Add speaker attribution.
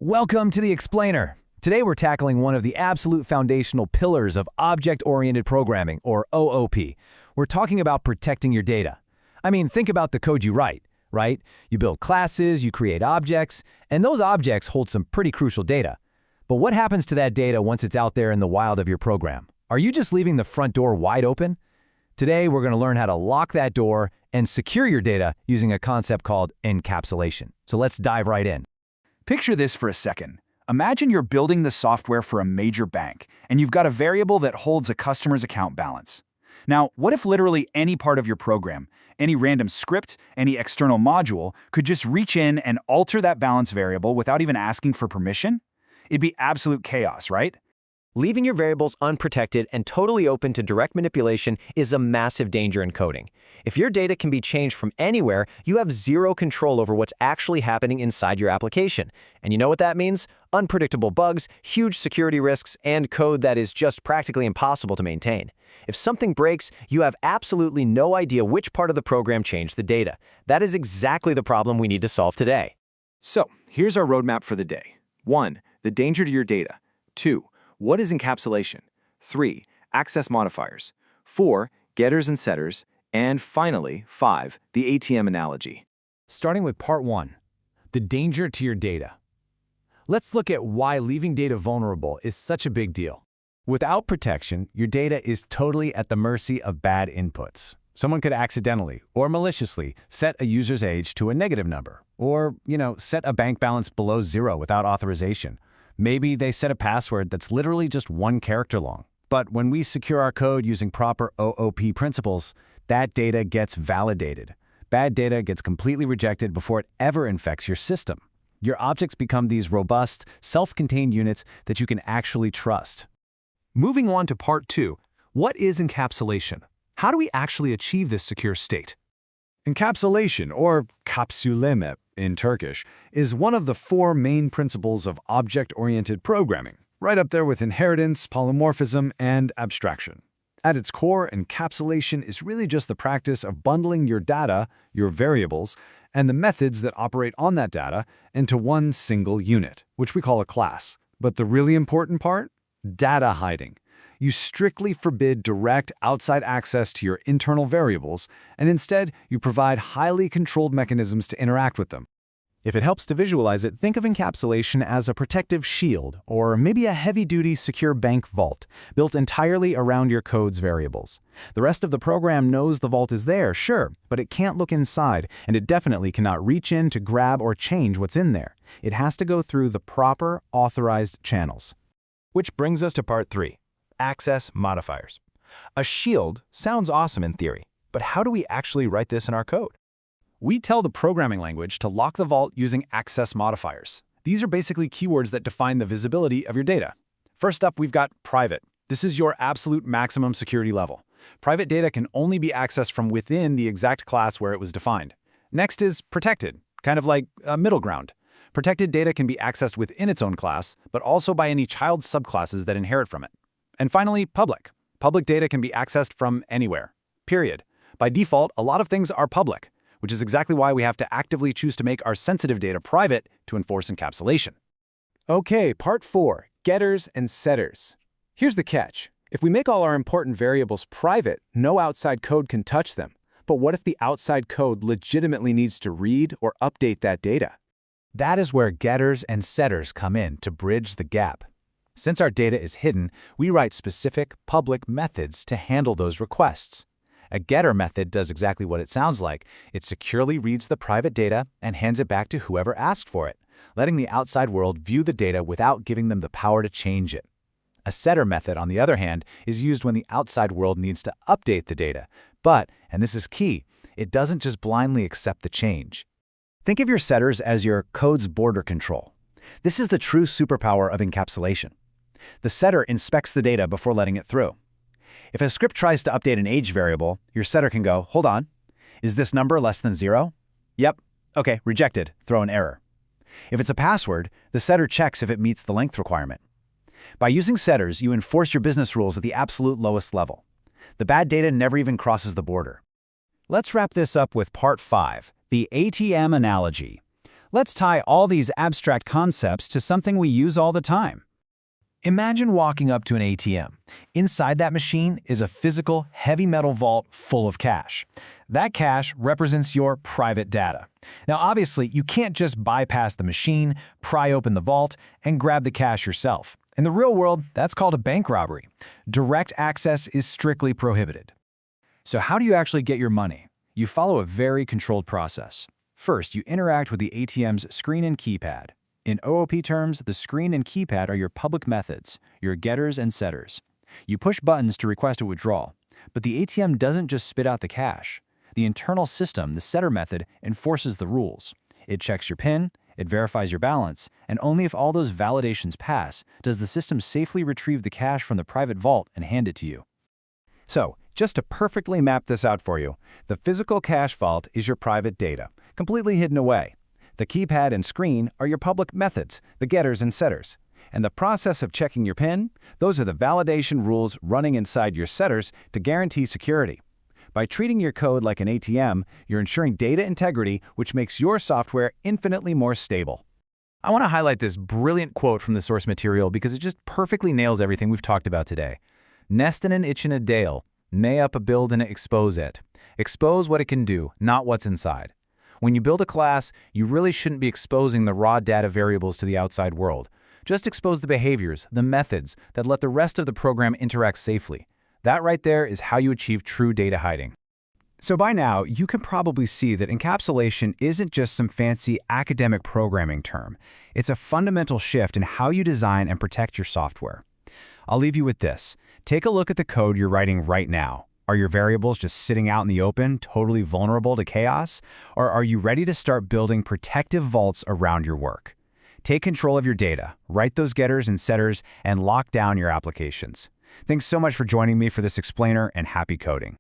Speaker 1: Welcome to the Explainer. Today we're tackling one of the absolute foundational pillars of object-oriented programming, or OOP. We're talking about protecting your data. I mean, think about the code you write, right? You build classes, you create objects, and those objects hold some pretty crucial data. But what happens to that data once it's out there in the wild of your program? Are you just leaving the front door wide open? Today we're going to learn how to lock that door and secure your data using a concept called encapsulation. So let's dive right in.
Speaker 2: Picture this for a second. Imagine you're building the software for a major bank, and you've got a variable that holds a customer's account balance. Now, what if literally any part of your program, any random script, any external module, could just reach in and alter that balance variable without even asking for permission? It'd be absolute chaos, right?
Speaker 3: Leaving your variables unprotected and totally open to direct manipulation is a massive danger in coding. If your data can be changed from anywhere, you have zero control over what's actually happening inside your application. And you know what that means? Unpredictable bugs, huge security risks, and code that is just practically impossible to maintain. If something breaks, you have absolutely no idea which part of the program changed the data. That is exactly the problem we need to solve today.
Speaker 4: So, here's our roadmap for the day. 1. The danger to your data. 2. What is encapsulation? 3. Access modifiers. 4. Getters and setters. And finally, 5. The ATM analogy.
Speaker 1: Starting with part 1, the danger to your data. Let's look at why leaving data vulnerable is such a big deal. Without protection, your data is totally at the mercy of bad inputs. Someone could accidentally or maliciously set a user's age to a negative number, or, set a bank balance below 0 without authorization. Maybe they set a password that's literally just one character long. But when we secure our code using proper OOP principles, that data gets validated. Bad data gets completely rejected before it ever infects your system. Your objects become these robust, self-contained units that you can actually trust.
Speaker 5: Moving on to part 2, what is encapsulation? How do we actually achieve this secure state?
Speaker 2: Encapsulation, or kapsüleme in Turkish, is one of the 4 main principles of object-oriented programming, right up there with inheritance, polymorphism, and abstraction. At its core, encapsulation is really just the practice of bundling your data, your variables, and the methods that operate on that data into one single unit, which we call a class. But the really important part? Data hiding. You strictly forbid direct outside access to your internal variables, and instead, you provide highly controlled mechanisms to interact with them.
Speaker 1: If it helps to visualize it, think of encapsulation as a protective shield, or maybe a heavy-duty secure bank vault, built entirely around your code's variables. The rest of the program knows the vault is there, sure, but it can't look inside, and it definitely cannot reach in to grab or change what's in there. It has to go through the proper, authorized channels. Which brings us to part 3. Access modifiers. A shield sounds awesome in theory, but how do we actually write this in our code? We tell the programming language to lock the vault using access modifiers. These are basically keywords that define the visibility of your data. First up, we've got private. This is your absolute maximum security level. Private data can only be accessed from within the exact class where it was defined. Next is protected, kind of like a middle ground. Protected data can be accessed within its own class, but also by any child subclasses that inherit from it. And finally, public. Public data can be accessed from anywhere, period. By default, a lot of things are public, which is exactly why we have to actively choose to make our sensitive data private to enforce encapsulation. Okay, part 4, getters and setters. Here's the catch. If we make all our important variables private, no outside code can touch them. But what if the outside code legitimately needs to read or update that data? That is where getters and setters come in to bridge the gap. Since our data is hidden, we write specific, public methods to handle those requests. A getter method does exactly what it sounds like. It securely reads the private data and hands it back to whoever asked for it, letting the outside world view the data without giving them the power to change it. A setter method, on the other hand, is used when the outside world needs to update the data. But, and this is key, it doesn't just blindly accept the change. Think of your setters as your code's border control. This is the true superpower of encapsulation. The setter inspects the data before letting it through. If a script tries to update an age variable, your setter can go, hold on, is this number less than 0? Yep. Okay, rejected, throw an error. If it's a password, the setter checks if it meets the length requirement. By using setters, you enforce your business rules at the absolute lowest level. The bad data never even crosses the border. Let's wrap this up with part 5, the ATM analogy. Let's tie all these abstract concepts to something we use all the time.
Speaker 5: Imagine walking up to an ATM. Inside that machine is a physical, heavy metal vault full of cash. That cash represents your private data. Now, obviously, you can't just bypass the machine, pry open the vault, and grab the cash yourself. In the real world, that's called a bank robbery. Direct access is strictly prohibited.
Speaker 1: So how do you actually get your money? You follow a very controlled process. First, you interact with the ATM's screen and keypad. In OOP terms, the screen and keypad are your public methods, your getters and setters. You push buttons to request a withdrawal, but the ATM doesn't just spit out the cash. The internal system, the setter method, enforces the rules. It checks your PIN, it verifies your balance, and only if all those validations pass does the system safely retrieve the cash from the private vault and hand it to you. So, just to perfectly map this out for you, the physical cash vault is your private data, completely hidden away. The keypad and screen are your public methods, the getters and setters. And the process of checking your PIN, those are the validation rules running inside your setters to guarantee security. By treating your code like an ATM, you're ensuring data integrity, which makes your software infinitely more stable.
Speaker 5: I want to highlight this brilliant quote from the source material because it just perfectly nails everything we've talked about today. Nest in an itch in a dale, may up a build and expose it. Expose what it can do, not what's inside. When you build a class, you really shouldn't be exposing the raw data variables to the outside world. Just expose the behaviors, the methods that let the rest of the program interact safely. That right there is how you achieve true data hiding.
Speaker 1: So by now, you can probably see that encapsulation isn't just some fancy academic programming term. It's a fundamental shift in how you design and protect your software. I'll leave you with this. Take a look at the code you're writing right now. Are your variables just sitting out in the open, totally vulnerable to chaos? Or are you ready to start building protective vaults around your work? Take control of your data, write those getters and setters, and lock down your applications. Thanks so much for joining me for this explainer, and happy coding.